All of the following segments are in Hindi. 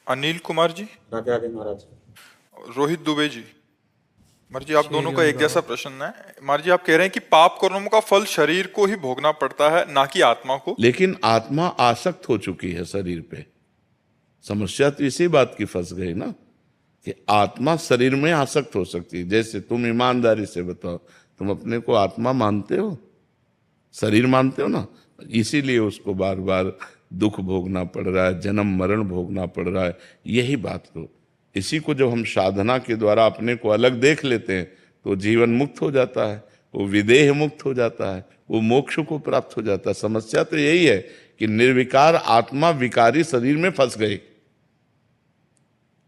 अनिल कुमार जी। राधे राधे महाराज। रोहित दुबे जी। महाराज जी, आप श्री दोनों का एक गंगा। जैसा प्रश्न है। महाराज जी, आप कह रहे हैं कि पाप कर्मों का फल शरीर को ही भोगना पड़ता है, ना कि आत्मा को। लेकिन आत्मा आसक्त हो चुकी है शरीर पे। समस्या तो इसी बात की फंस गई ना कि आत्मा शरीर में आसक्त हो सकती है। जैसे तुम ईमानदारी से बताओ, तुम अपने को आत्मा मानते हो, शरीर मानते हो ना? इसीलिए उसको बार बार दुख भोगना पड़ रहा है, जन्म मरण भोगना पड़ रहा है। यही बात को, इसी को जब हम साधना के द्वारा अपने को अलग देख लेते हैं तो जीवन मुक्त हो जाता है, वो विदेह मुक्त हो जाता है, वो मोक्ष को प्राप्त हो जाता है। समस्या तो यही है कि निर्विकार आत्मा विकारी शरीर में फंस गई।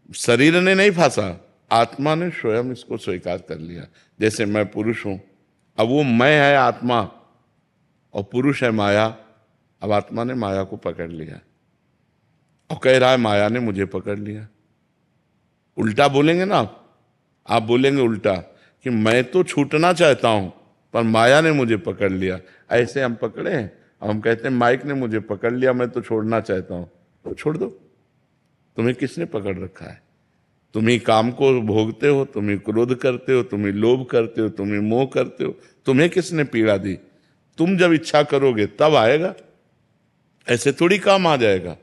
शरीर ने नहीं फंसा, आत्मा ने स्वयं इसको स्वीकार कर लिया। जैसे मैं पुरुष हूं, अब वो मैं है आत्मा और पुरुष है माया। अब आत्मा ने माया को पकड़ लिया और कह रहा है माया ने मुझे पकड़ लिया। उल्टा बोलेंगे ना आप बोलेंगे उल्टा कि मैं तो छूटना चाहता हूं पर माया ने मुझे पकड़ लिया। ऐसे हम पकड़े हैं, हम कहते हैं माइक ने मुझे पकड़ लिया, मैं तो छोड़ना चाहता हूं। तो छोड़ दो, तुम्हें किसने पकड़ रखा है? तुम ही काम को भोगते हो, तुम ही क्रोध करते हो, तुम ही लोभ करते हो, तुम ही मोह करते हो। तुम्हें किसने पीड़ा दी? तुम जब इच्छा करोगे तब आएगा, ऐसे थोड़ी काम आ जाएगा।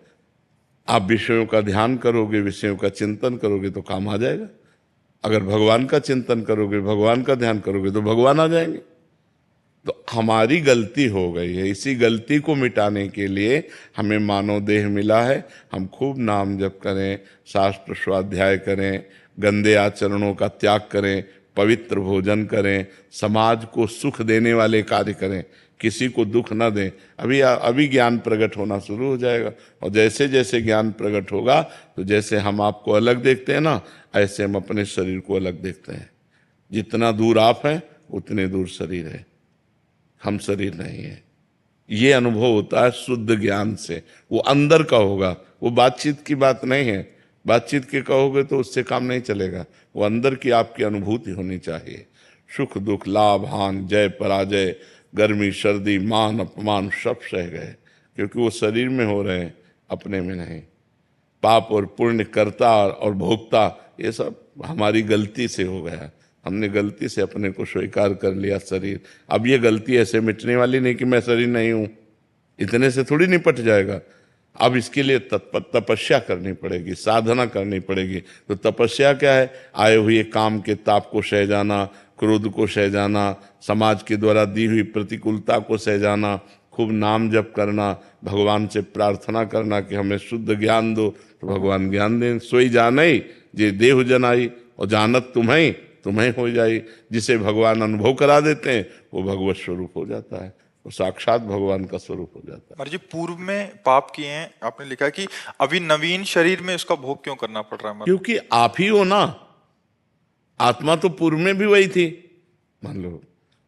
आप विषयों का ध्यान करोगे, विषयों का चिंतन करोगे तो काम आ जाएगा। अगर भगवान का चिंतन करोगे, भगवान का ध्यान करोगे तो भगवान आ जाएंगे। तो हमारी गलती हो गई है, इसी गलती को मिटाने के लिए हमें मानव देह मिला है। हम खूब नाम जप करें, शास्त्र स्वाध्याय करें, गंदे आचरणों का त्याग करें, पवित्र भोजन करें, समाज को सुख देने वाले कार्य करें, किसी को दुख न दें। अभी ज्ञान प्रकट होना शुरू हो जाएगा और जैसे जैसे ज्ञान प्रकट होगा तो जैसे हम आपको अलग देखते हैं ना, ऐसे हम अपने शरीर को अलग देखते हैं। जितना दूर आप हैं उतने दूर शरीर है, हम शरीर नहीं है। ये अनुभव होता है शुद्ध ज्ञान से, वो अंदर का होगा, वो बातचीत की बात नहीं है। बातचीत के कहोगे तो उससे काम नहीं चलेगा, वो अंदर की आपकी अनुभूति होनी चाहिए। सुख दुख, लाभ हान, जय पराजय, गर्मी सर्दी, मान अपमान सब सह गए, क्योंकि वो शरीर में हो रहे हैं, अपने में नहीं। पाप और पुण्य, कर्ता और भोक्ता, ये सब हमारी गलती से हो गया। हमने गलती से अपने को स्वीकार कर लिया शरीर। अब ये गलती ऐसे मिटने वाली नहीं कि मैं शरीर नहीं हूं, इतने से थोड़ी निपट जाएगा। अब इसके लिए तपस्या करनी पड़ेगी, साधना करनी पड़ेगी। तो तपस्या क्या है? आए हुए काम के ताप को सह जाना, क्रोध को सह जाना, समाज के द्वारा दी हुई प्रतिकूलता को सह जाना, खूब नाम जप करना, भगवान से प्रार्थना करना कि हमें शुद्ध ज्ञान दो, तो भगवान ज्ञान दें। सोई जानई जे देह जनाई, और जानत तुम्हें तुम्हें हो जाई। जिसे भगवान अनुभव करा देते हैं वो भगवत स्वरूप हो जाता है, वो साक्षात भगवान का स्वरूप हो जाता है। महाराज जी, पूर्व में पाप किए हैं, आपने लिखा कि अभी नवीन शरीर में इसका भोग क्यों करना पड़ रहा है? क्योंकि आप ही हो ना, आत्मा तो पूर्व में भी वही थी। मान लो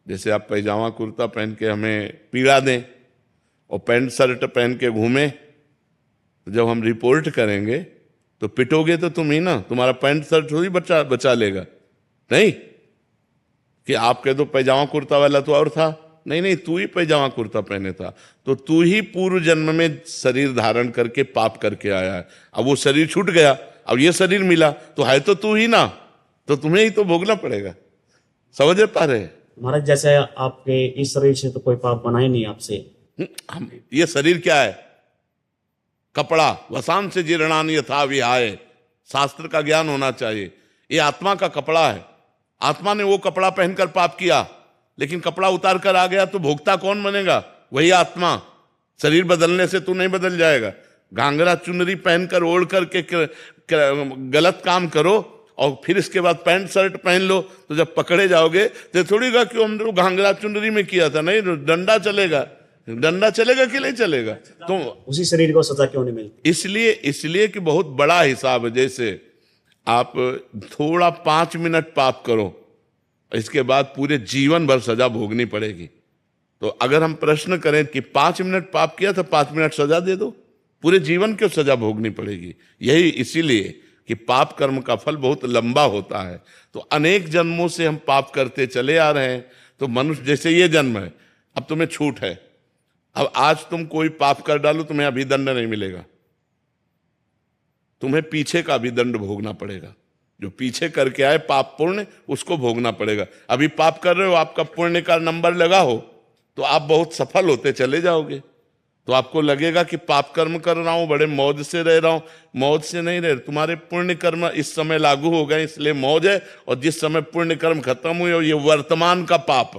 जैसे आप पैजामा कुर्ता पहन के हमें पीड़ा दें और पैंट शर्ट पहन के घूमें, तो जब हम रिपोर्ट करेंगे तो पिटोगे तो तुम ही ना, तुम्हारा पैंट शर्ट थोड़ी बचा लेगा। नहीं कि आप कह दो पैजामा कुर्ता वाला तो और था, नहीं नहीं, तू ही पैजामा कुर्ता पहने था, तो तू ही पूर्व जन्म में शरीर धारण करके पाप करके आया है। अब वो शरीर छूट गया, अब ये शरीर मिला, तो है तो तू ही ना, तो तुम्हें ही तो भोगना पड़ेगा। समझ पा रहे? महाराज जैसे आपके इस शरीर से तो कोई पाप बना ही नहीं आपसे। हम ये शरीर क्या है? कपड़ा। वसाम से जीर्णान यथा विहाय, शास्त्र का ज्ञान होना चाहिए। ये आत्मा का कपड़ा है। आत्मा ने वो कपड़ा पहनकर पाप किया, लेकिन कपड़ा उतार कर आ गया तो भोक्ता कौन बनेगा? वही आत्मा। शरीर बदलने से तू नहीं बदल जाएगा। घाघरा चुनरी पहनकर ओढ़ करके गलत काम करो और फिर इसके बाद पैंट शर्ट पहन लो, तो जब पकड़े जाओगे तो थोड़ी गा कि हमने घाघरा चुनरी में किया था। नहीं, डंडा चलेगा। डंडा चलेगा कि नहीं चलेगा? तो उसी शरीर को सजा क्यों नहीं मिलती? इसलिए कि बहुत बड़ा हिसाब है। जैसे आप थोड़ा 5 मिनट पाप करो, इसके बाद पूरे जीवन भर सजा भोगनी पड़ेगी। तो अगर हम प्रश्न करें कि 5 मिनट पाप किया तो 5 मिनट सजा दे दो, पूरे जीवन क्यों सजा भोगनी पड़ेगी? यही इसीलिए कि पाप कर्म का फल बहुत लंबा होता है। तो अनेक जन्मों से हम पाप करते चले आ रहे हैं। तो मनुष्य जैसे ये जन्म है, अब तुम्हें छूट है, अब आज तुम कोई पाप कर डालो, तुम्हें अभी दंड नहीं मिलेगा। तुम्हें पीछे का भी दंड भोगना पड़ेगा। जो पीछे करके आए पाप पुण्य, उसको भोगना पड़ेगा। अभी पाप कर रहे हो, आपका पुण्य का नंबर लगा हो तो आप बहुत सफल होते चले जाओगे। तो आपको लगेगा कि पाप कर्म कर रहा हूं, बड़े मौज से रह रहा हूं। मौज से नहीं रह, तुम्हारे पुण्य कर्म इस समय लागू हो गए इसलिए मौज है, और जिस समय पुण्य कर्म खत्म हुए और ये वर्तमान का पाप